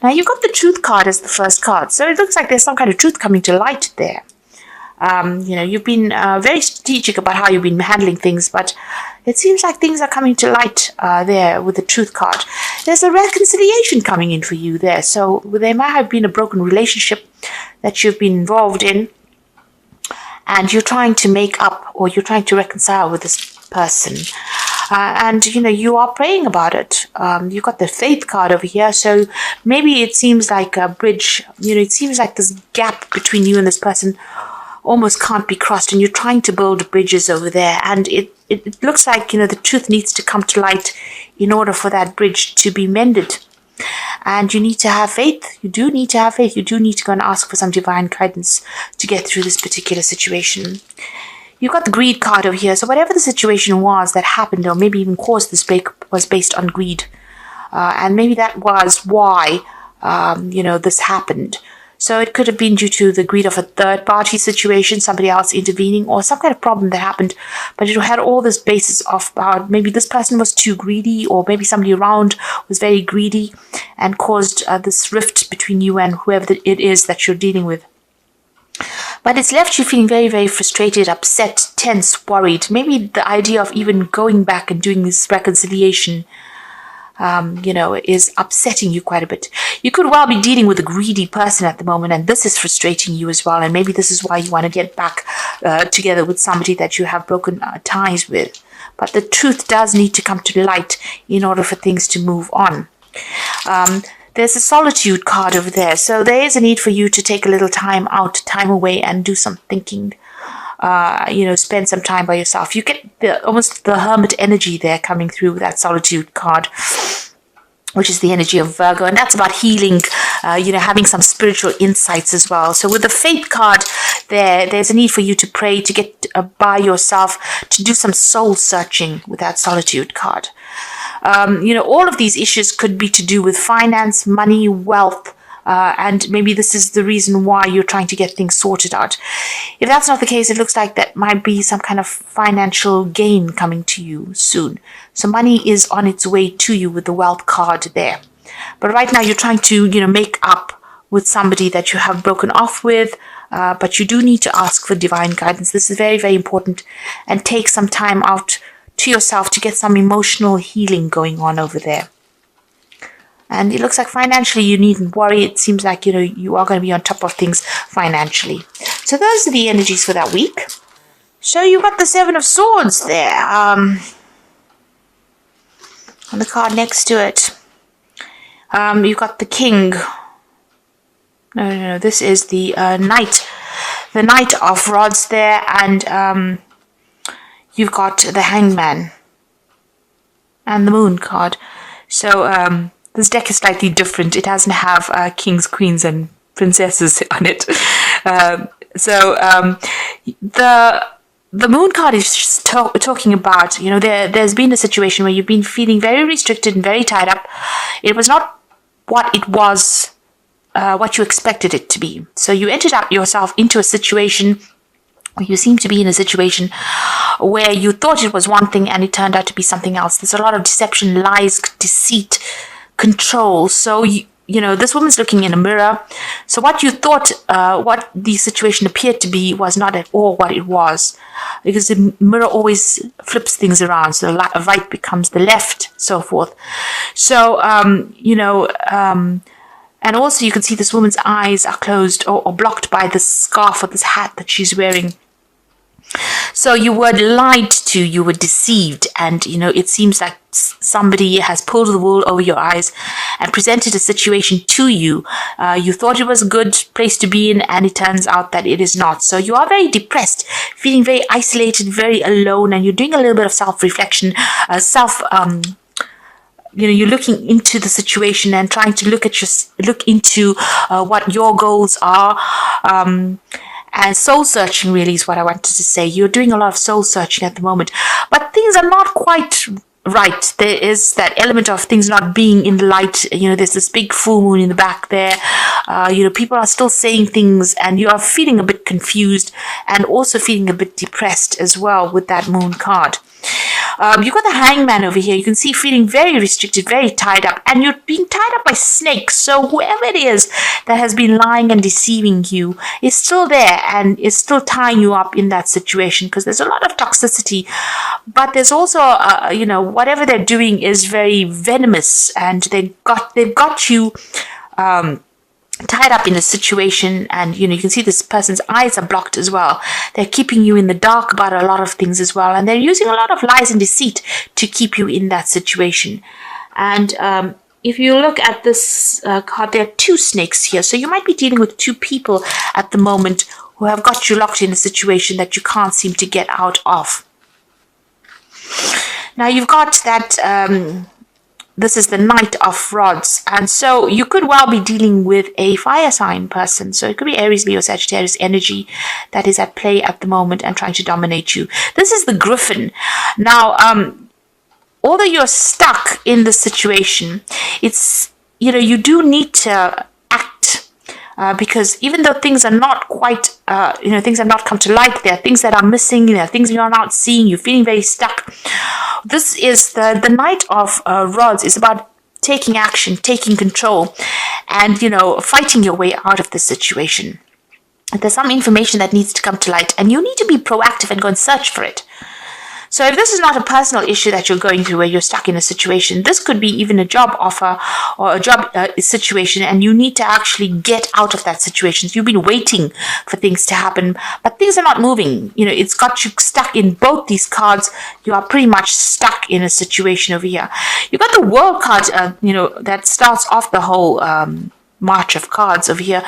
Now, you've got the truth card as the first card. So it looks like there's some kind of truth coming to light there. You've been very strategic about how you've been handling things, but it seems like things are coming to light there with the truth card. There's a reconciliation coming in for you there. So there might have been a broken relationship that you've been involved in, and you're trying to make up, or you're trying to reconcile with this person. You are praying about it. You've got the faith card over here. So maybe it seems like a bridge. It seems like this gap between you and this person almost can't be crossed, and you're trying to build bridges over there. And it looks like, the truth needs to come to light in order for that bridge to be mended. And you need to have faith. You do need to have faith. You do need to go and ask for some divine guidance to get through this particular situation. You've got the greed card over here. So whatever the situation was that happened, or maybe even caused this break, was based on greed. And maybe that was why, this happened. So it could have been due to the greed of a third-party situation, somebody else intervening, or some kind of problem that happened. But it had all this basis of maybe this person was too greedy, or maybe somebody around was very greedy and caused this rift between you and whoever it is that you're dealing with. But it's left you feeling very, very frustrated, upset, tense, worried. Maybe the idea of even going back and doing this reconciliation is upsetting you quite a bit. You could well be dealing with a greedy person at the moment, and this is frustrating you as well. And maybe this is why you want to get back together with somebody that you have broken ties with. But the truth does need to come to light in order for things to move on. There's a solitude card over there. So there is a need for you to take a little time out, time away, and do some thinking. Spend some time by yourself. You get almost the hermit energy there coming through with that solitude card, which is the energy of Virgo, and that's about healing, having some spiritual insights as well. So with the faith card there's a need for you to pray, to get by yourself, to do some soul searching with that solitude card. All of these issues could be to do with finance, money, wealth, and maybe this is the reason why you're trying to get things sorted out. If that's not the case, it looks like that might be some kind of financial gain coming to you soon. So money is on its way to you with the wealth card there. But right now you're trying to, make up with somebody that you have broken off with, but you do need to ask for divine guidance. This is very, very important, and take some time out to yourself to get some emotional healing going on over there. And it looks like financially you needn't worry. It seems like, you are going to be on top of things financially. So those are the energies for that week. So you got the Seven of Swords there. On the card next to it. You got the King. No. This is the Knight. The Knight of Rods there. And you've got the Hangman. And the Moon card. So, this deck is slightly different. It doesn't have kings, queens, and princesses on it. The Moon card is talking about, there's been a situation where you've been feeling very restricted and very tied up. It was not what it was, what you expected it to be. So you entered up yourself into a situation, or you seem to be in a situation where you thought it was one thing and it turned out to be something else. There's a lot of deception, lies, deceit, control. So this woman's looking in a mirror. So what you thought, what the situation appeared to be, was not at all what it was, because the mirror always flips things around. So the right becomes the left, so forth. So and also you can see this woman's eyes are closed or blocked by this scarf or this hat that she's wearing. So you were lied to, you were deceived, and it seems like somebody has pulled the wool over your eyes and presented a situation to you. You thought it was a good place to be in, and it turns out that it is not. So you are very depressed, feeling very isolated, very alone, and you're doing a little bit of self-reflection, you're looking into the situation and trying to look into what your goals are. And soul searching really is what I wanted to say. You're doing a lot of soul searching at the moment, but things are not quite right. There is that element of things not being in the light. There's this big full moon in the back there. People are still saying things, and you are feeling a bit confused and also feeling a bit depressed as well with that moon card. You've got the hangman over here. You can see feeling very restricted, very tied up, and you're being tied up by snakes. So whoever it is that has been lying and deceiving you is still there and is still tying you up in that situation, because there's a lot of toxicity. But there's also, whatever they're doing is very venomous, and they've got you tied up in a situation, and you can see this person's eyes are blocked as well. They're keeping you in the dark about a lot of things as well, and they're using a lot of lies and deceit to keep you in that situation. And if you look at this card, there are two snakes here, so you might be dealing with two people at the moment who have got you locked in a situation that you can't seem to get out of. Now you've got that this is the Knight of Rods, and so you could well be dealing with a fire sign person. So it could be Aries, Leo, Sagittarius energy that is at play at the moment and trying to dominate you. This is the Griffin. Now, although you're stuck in this situation, it's, you do need to act, because even though things are not quite, things have not come to light, there are things that are missing, there are things you're not seeing, you're feeling very stuck. This is the Knight of Rods is about taking action, taking control, and, fighting your way out of the situation. There's some information that needs to come to light, and you need to be proactive and go and search for it. So if this is not a personal issue that you're going through where you're stuck in a situation, this could be even a job offer or a job situation, and you need to actually get out of that situation. So you've been waiting for things to happen, but things are not moving. It's got you stuck in both these cards. You are pretty much stuck in a situation over here. You got the World card, that starts off the whole march of cards over here.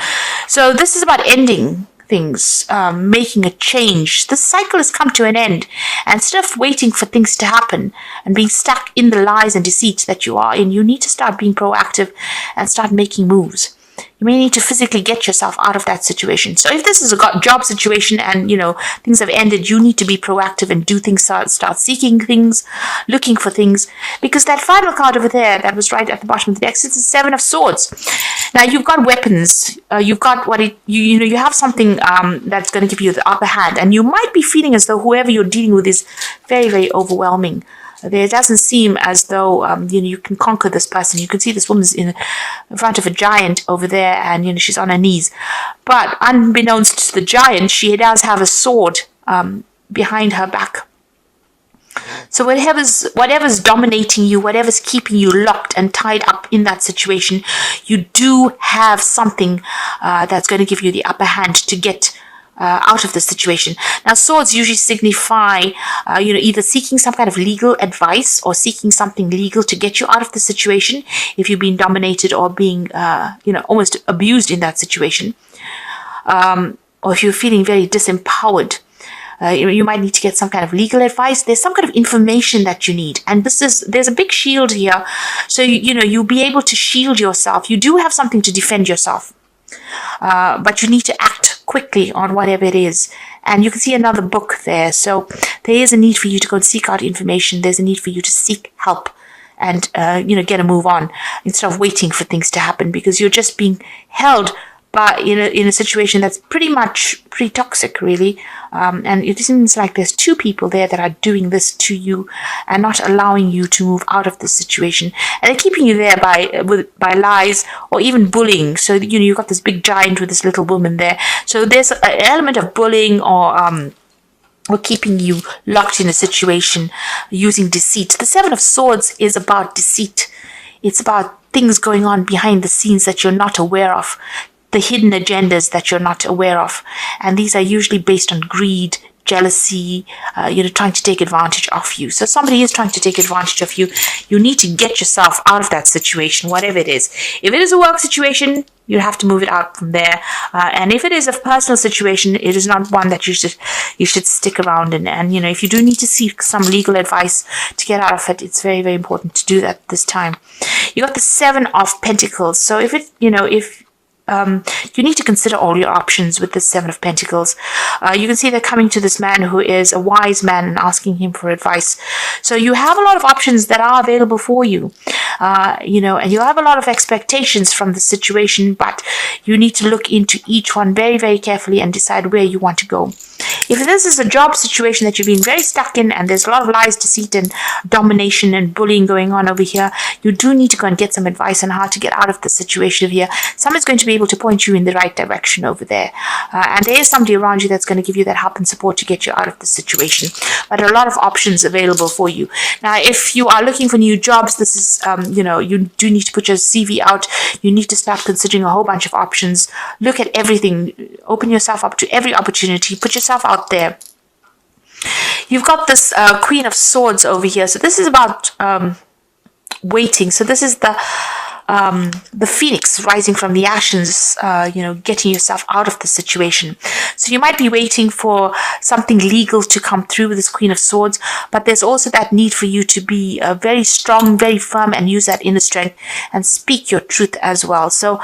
So this is about ending things, making a change. This cycle has come to an end, and instead of waiting for things to happen and being stuck in the lies and deceit that you are in, you need to start being proactive and start making moves. You may need to physically get yourself out of that situation. So if this is a job situation and, things have ended, you need to be proactive and do things, start seeking things, looking for things, because that final card over there that was right at the bottom of the deck, it's the Seven of Swords. Now you've got weapons, you've got you have something that's going to give you the upper hand, and you might be feeling as though whoever you're dealing with is very, very overwhelming. There doesn't seem as though you can conquer this person. You can see this woman's in front of a giant over there, and she's on her knees. But unbeknownst to the giant, she does have a sword behind her back. So whatever's dominating you, whatever's keeping you locked and tied up in that situation, you do have something that's going to give you the upper hand to get out of the situation. Now, swords usually signify, either seeking some kind of legal advice or seeking something legal to get you out of the situation if you've been dominated or being, almost abused in that situation. Or if you're feeling very disempowered, you might need to get some kind of legal advice. There's some kind of information that you need. And there's a big shield here. So, you'll be able to shield yourself. You do have something to defend yourself. But you need to act quickly on whatever it is. And you can see another book there. So there is a need for you to go and seek out information. There's a need for you to seek help and, get a move on instead of waiting for things to happen, because you're just being held in a situation that's pretty toxic, really. And it seems like there's two people there that are doing this to you and not allowing you to move out of this situation. And they're keeping you there by lies or even bullying. So, you've got this big giant with this little woman there. So there's an element of bullying or keeping you locked in a situation using deceit. The Seven of Swords is about deceit. It's about things going on behind the scenes that you're not aware of. The hidden agendas that you're not aware of. And these are usually based on greed, jealousy, trying to take advantage of you. So somebody is trying to take advantage of you. You need to get yourself out of that situation, whatever it is. If it is a work situation, you have to move it out from there. And if it is a personal situation, it is not one that you should stick around in. And, if you do need to seek some legal advice to get out of it, it's very, very important to do that this time. You got the Seven of Pentacles. So if you need to consider all your options with the Seven of Pentacles. You can see they're coming to this man who is a wise man and asking him for advice. So you have a lot of options that are available for you, and you have a lot of expectations from the situation, but you need to look into each one very, very carefully and decide where you want to go. If this is a job situation that you've been very stuck in and there's a lot of lies, deceit, and domination and bullying going on over here, you do need to go and get some advice on how to get out of the situation over here. Someone's going to be able to point you in the right direction over there. And there is somebody around you that's going to give you that help and support to get you out of the situation. But there are a lot of options available for you. Now, if you are looking for new jobs, this is, you do need to put your CV out. You need to start considering a whole bunch of options. Look at everything. Open yourself up to every opportunity. Put yourself out there. You've got this Queen of Swords over here. So this is about waiting. So this is the phoenix rising from the ashes, getting yourself out of the situation. So you might be waiting for something legal to come through with this Queen of Swords, but there's also that need for you to be very strong, very firm, and use that inner strength and speak your truth as well. So,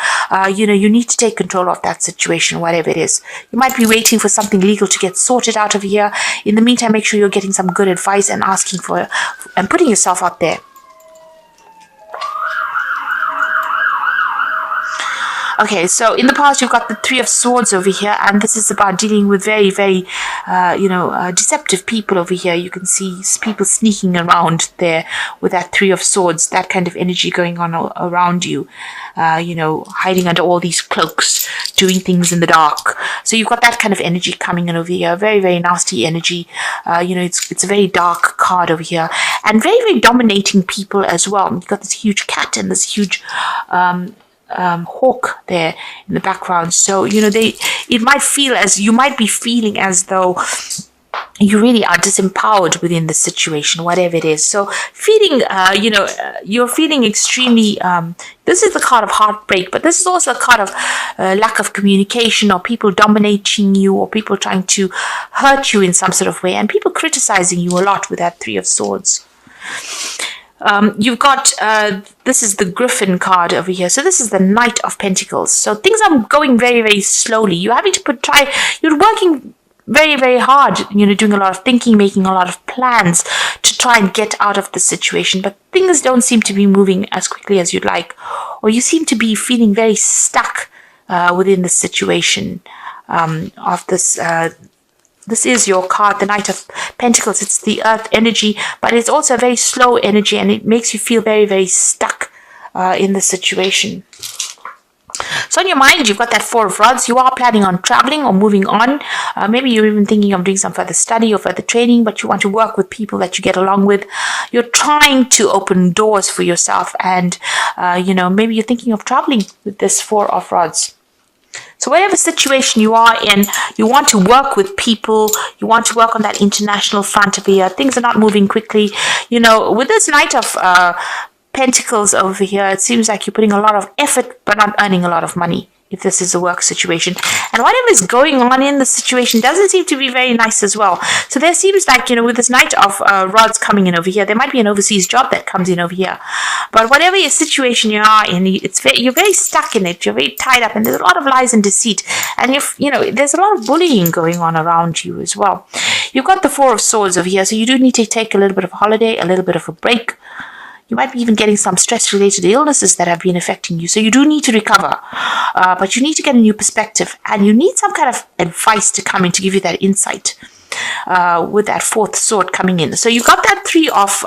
you need to take control of that situation, whatever it is. You might be waiting for something legal to get sorted out of here. In the meantime, make sure you're getting some good advice and asking for and putting yourself out there. Okay, so in the past, you've got the Three of Swords over here, and this is about dealing with very, very, deceptive people over here. You can see people sneaking around there with that Three of Swords, that kind of energy going on around you, hiding under all these cloaks, doing things in the dark. So you've got that kind of energy coming in over here, very, very nasty energy. It's a very dark card over here, and very, very dominating people as well. You've got this huge cat and this huge hawk there in the background. So it might feel as you might be feeling as though you really are disempowered within the situation, whatever it is. So feeling you're feeling extremely this is the card of heartbreak, but this is also a card of lack of communication, or people dominating you, or people trying to hurt you in some sort of way, and people criticizing you a lot with that Three of Swords. You've got, this is the Griffin card over here. So this is the Knight of Pentacles. So things are going very, very slowly. You're having to you're working very, very hard, doing a lot of thinking, making a lot of plans to try and get out of the situation. But things don't seem to be moving as quickly as you'd like. Or you seem to be feeling very stuck within the situation of this This is your card, the Knight of Pentacles. It's the earth energy, but it's also a very slow energy, and it makes you feel very, very stuck in the situation. So in your mind, you've got that Four of Rods. You are planning on traveling or moving on. Maybe you're even thinking of doing some further study or further training, but you want to work with people that you get along with. You're trying to open doors for yourself, and maybe you're thinking of traveling with this Four of Rods. So whatever situation you are in, you want to work with people, you want to work on that international front of here. Things are not moving quickly. With this Knight of Pentacles over here, it seems like you're putting a lot of effort but not earning a lot of money, if this is a work situation. And whatever is going on in the situation doesn't seem to be very nice as well. So there seems like, with this Knight of Rods coming in over here, there might be an overseas job that comes in over here. But whatever your situation you are in, you're very stuck in it. You're very tied up, and there's a lot of lies and deceit. And there's a lot of bullying going on around you as well. You've got the Four of Swords over here, so you do need to take a little bit of a holiday, a little bit of a break. You might be even getting some stress-related illnesses that have been affecting you. So you do need to recover. But you need to get a new perspective. And you need some kind of advice to come in to give you that insight with that fourth sword coming in. So you got that Three of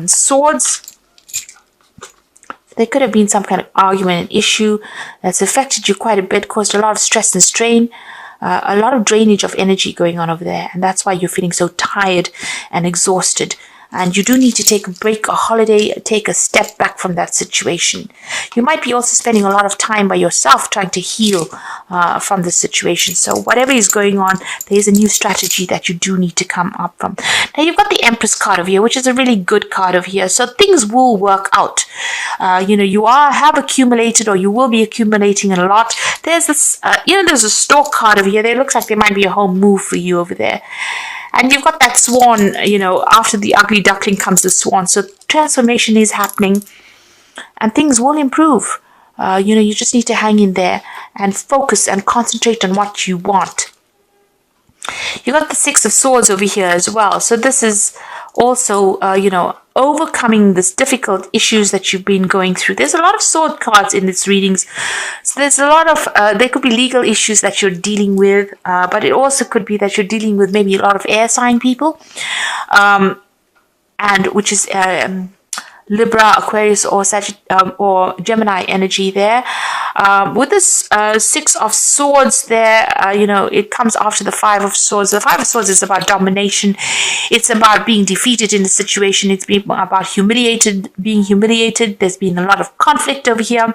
Swords. There could have been some kind of argument and issue that's affected you quite a bit, caused a lot of stress and strain. A lot of drainage of energy going on over there. And that's why you're feeling so tired and exhausted. And you do need to take a break, a holiday, take a step back from that situation. You might be also spending a lot of time by yourself trying to heal from the situation. So whatever is going on, there is a new strategy that you do need to come up from. Now you've got the Empress card over here, which is a really good card over here. So things will work out. You have accumulated, or you will be accumulating a lot. There's this, there's a Stork card over here. There looks like there might be a home move for you over there. And you've got that swan, after the ugly duckling comes the swan. So transformation is happening and things will improve. You just need to hang in there and focus and concentrate on what you want. You got the Six of Swords over here as well. So this is also, overcoming this difficult issues that you've been going through. There's a lot of sword cards in its readings. So there's a lot of, there could be legal issues that you're dealing with, but it also could be that you're dealing with maybe a lot of air sign people, and which is Libra, Aquarius, or Gemini energy there. With this Six of Swords there, it comes after the Five of Swords. The Five of Swords is about domination. It's about being defeated in a situation. It's about being humiliated. There's been a lot of conflict over here.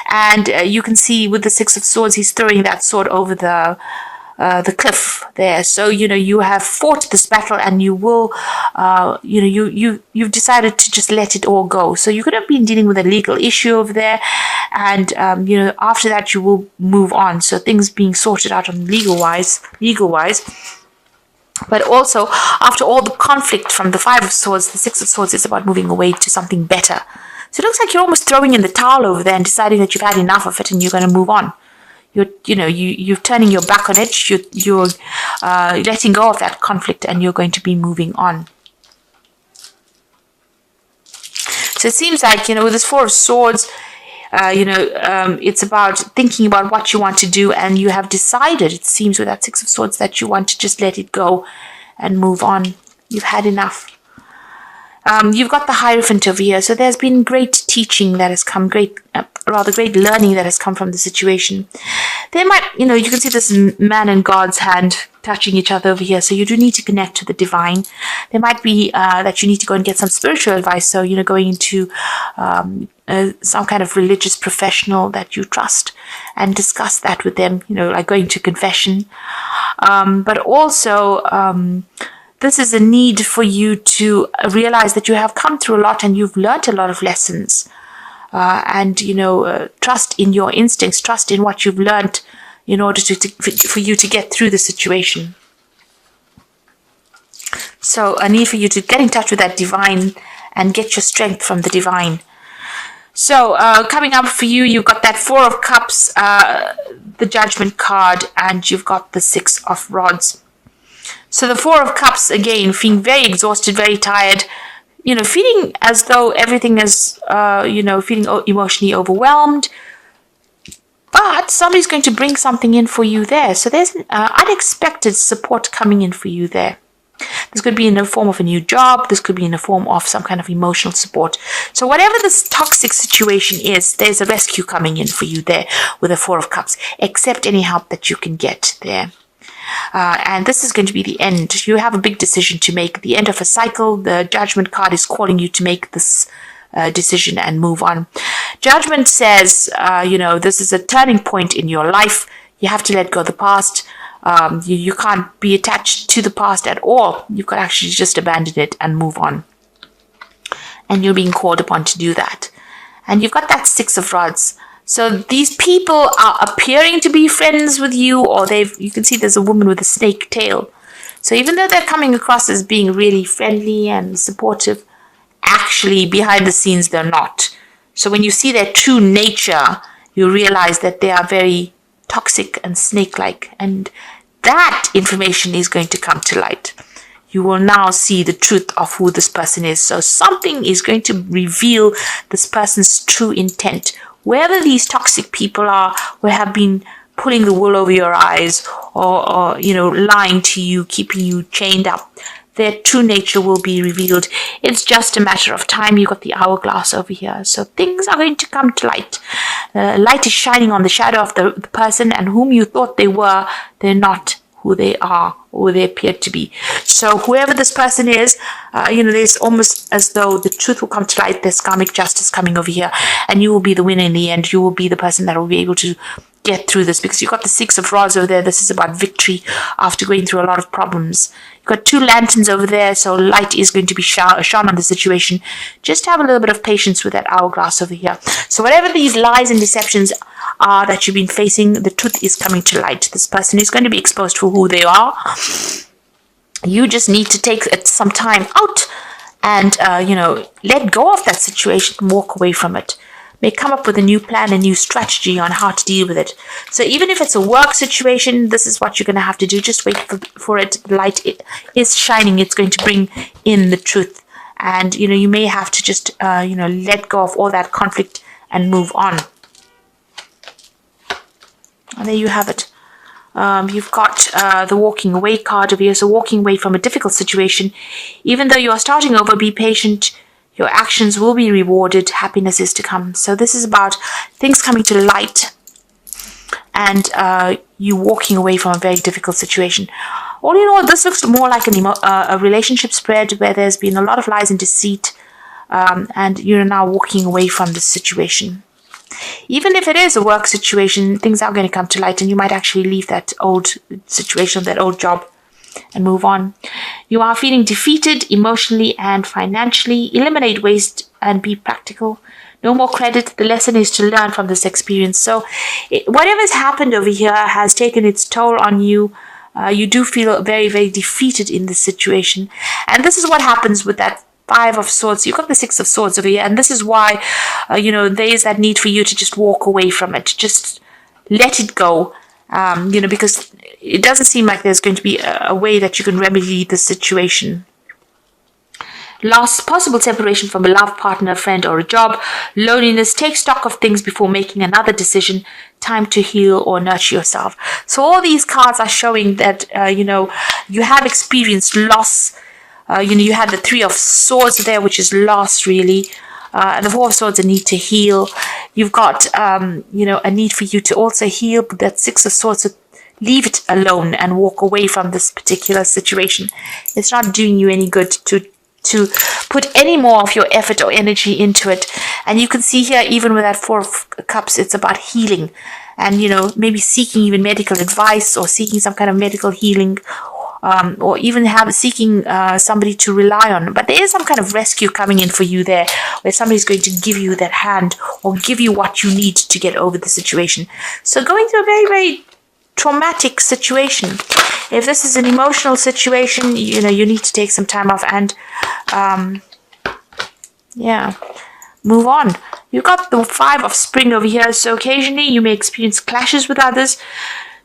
And you can see with the Six of Swords, he's throwing that sword over the cliff there. So, you have fought this battle, and you will, you've decided to just let it all go. So you could have been dealing with a legal issue over there, and, after that you will move on. So things being sorted out on legal wise. But also, after all the conflict from the Five of Swords, the Six of Swords is about moving away to something better. So it looks like you're almost throwing in the towel over there and deciding that you've had enough of it and you're going to move on. You're turning your back on it. You're letting go of that conflict, and you're going to be moving on. So it seems like, with this Four of Swords, it's about thinking about what you want to do, and you have decided, it seems, with that Six of Swords, that you want to just let it go and move on. You've had enough. You've got the Hierophant over here. So there's been great teaching that has come, great learning that has come from the situation. There might, you can see this man and God's hand touching each other over here. So you do need to connect to the divine. There might be that you need to go and get some spiritual advice. So, going into some kind of religious professional that you trust and discuss that with them, like going to confession. But also, this is a need for you to realize that you have come through a lot and you've learned a lot of lessons. And trust in your instincts, trust in what you've learned in order for you to get through the situation. So a need for you to get in touch with that divine and get your strength from the divine. So coming up for you, you've got that Four of Cups, the Judgment card, and you've got the Six of Rods. So the Four of Cups, again, feeling very exhausted, very tired, feeling as though everything is, feeling emotionally overwhelmed. But somebody's going to bring something in for you there. So there's unexpected support coming in for you there. This could be in the form of a new job. This could be in the form of some kind of emotional support. So whatever this toxic situation is, there's a rescue coming in for you there with the Four of Cups. Accept any help that you can get there. And this is going to be the end. You have a big decision to make. The end of a cycle. The Judgment card is calling you to make this decision and move on. Judgment says, this is a turning point in your life. You have to let go of the past. You can't be attached to the past at all. You could actually just abandon it and move on. And you're being called upon to do that. And you've got that Six of Rods. So these people are appearing to be friends with you, or you can see there's a woman with a snake tail. So even though they're coming across as being really friendly and supportive, actually behind the scenes they're not. So when you see their true nature, you realize that they are very toxic and snake-like, and that information is going to come to light. You will now see the truth of who this person is. So something is going to reveal this person's true intent. Wherever these toxic people are, who have been pulling the wool over your eyes, or lying to you, keeping you chained up, their true nature will be revealed. It's just a matter of time. You've got the hourglass over here. So things are going to come to light. Light is shining on the shadow of the person, and whom you thought they were, they're not who they are or they appear to be. So whoever this person is, there's almost as though the truth will come to light. There's karmic justice coming over here, and you will be the winner in the end. You will be the person that will be able to get through this, because you've got the Six of Rods over there. This is about victory after going through a lot of problems. You've got two lanterns over there, so light is going to be shone on the situation. Just have a little bit of patience with that hourglass over here. So whatever these lies and deceptions are that you've been facing, the truth is coming to light. This person is going to be exposed for who they are. You just need to take some time out and, let go of that situation and walk away from it. may come up with a new plan, a new strategy on how to deal with it. So even if it's a work situation, this is what you're going to have to do. Just wait for it. The light is shining. It's going to bring in the truth. And, you may have to just, let go of all that conflict and move on. And there you have it. You've got the walking away card over here. So walking away from a difficult situation. Even though you are starting over, be patient. Your actions will be rewarded. Happiness is to come. So this is about things coming to light and you walking away from a very difficult situation. All in all, this looks more like a relationship spread where there's been a lot of lies and deceit, and you're now walking away from this situation. Even if it is a work situation, things are going to come to light and you might actually leave that old situation, that old job, and move on. You are feeling defeated emotionally and financially. Eliminate waste and be practical. No more credit. The lesson is to learn from this experience. So whatever's happened over here has taken its toll on you. You do feel very, very defeated in this situation. And this is what happens with that Five of Swords. You've got the Six of Swords over here. And this is why, there is that need for you to just walk away from it. Just let it go. Because it doesn't seem like there's going to be a way that you can remedy the situation. Loss, possible separation from a love partner, friend, or a job. Loneliness, take stock of things before making another decision. Time to heal or nurture yourself. So all these cards are showing that, you have experienced loss. You had the Three of Swords there, which is loss, really. And the Four of Swords, a need to heal. You've got, a need for you to also heal. But that Six of Swords, so leave it alone and walk away from this particular situation. It's not doing you any good to put any more of your effort or energy into it. And you can see here, even with that Four of Cups, it's about healing. And, maybe seeking even medical advice or seeking some kind of medical healing. Or even seeking somebody to rely on. But there is some kind of rescue coming in for you there, where somebody's going to give you that hand or give you what you need to get over the situation. So going through a very, very traumatic situation. If this is an emotional situation, you need to take some time off and, move on. You've got the Five of Spring over here. So occasionally you may experience clashes with others.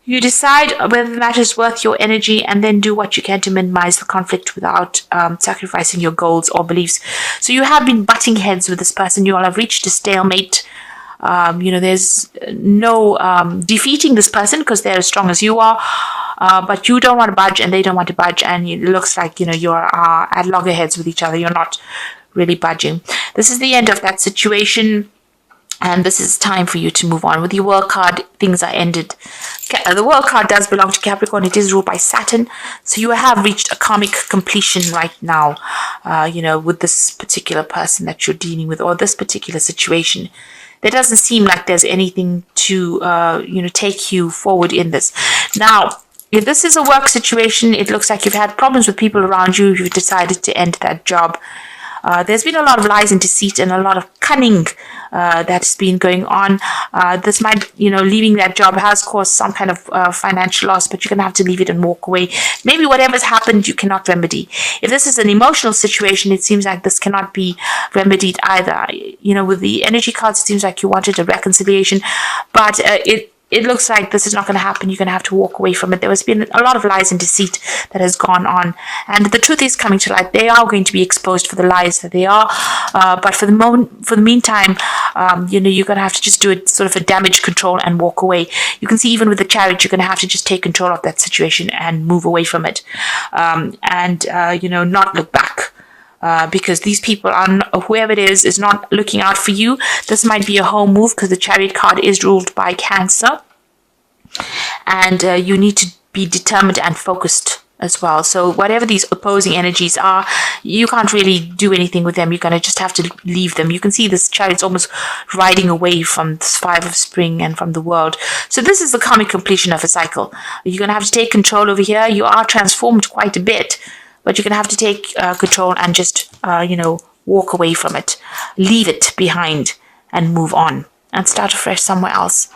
You decide whether the matter is worth your energy and then do what you can to minimize the conflict without sacrificing your goals or beliefs. So you have been butting heads with this person. You all have reached a stalemate. There's no defeating this person because they're as strong as you are. But you don't want to budge and they don't want to budge. And it looks like, you're at loggerheads with each other. You're not really budging. This is the end of that situation. And this is time for you to move on. With your World card, things are ended. The World card does belong to Capricorn. It is ruled by Saturn. So you have reached a karmic completion right now, with this particular person that you're dealing with or this particular situation. There doesn't seem like there's anything to, take you forward in this. Now, if this is a work situation, it looks like you've had problems with people around you. You've decided to end that job. There's been a lot of lies and deceit and a lot of cunning that's been going on. This might, leaving that job has caused some kind of financial loss, but you're going to have to leave it and walk away. Maybe whatever's happened, you cannot remedy. If this is an emotional situation, it seems like this cannot be remedied either. With the energy cards, it seems like you wanted a reconciliation, but it looks like this is not going to happen. You're going to have to walk away from it. There has been a lot of lies and deceit that has gone on. And the truth is coming to light. They are going to be exposed for the lies that they are. But for the meantime, you're going to have to just do it sort of a damage control and walk away. You can see even with the Chariot, you're going to have to just take control of that situation and move away from it. Not look back. Because these people whoever it is not looking out for you. This might be a home move because the Chariot card is ruled by Cancer. And you need to be determined and focused as well. So whatever these opposing energies are, you can't really do anything with them. You're going to just have to leave them. You can see this Chariot's almost riding away from this Five of Spring and from the world. So this is the karmic completion of a cycle. You're going to have to take control over here. You are transformed quite a bit. But you're going to have to take control and just, walk away from it. Leave it behind and move on and start afresh somewhere else.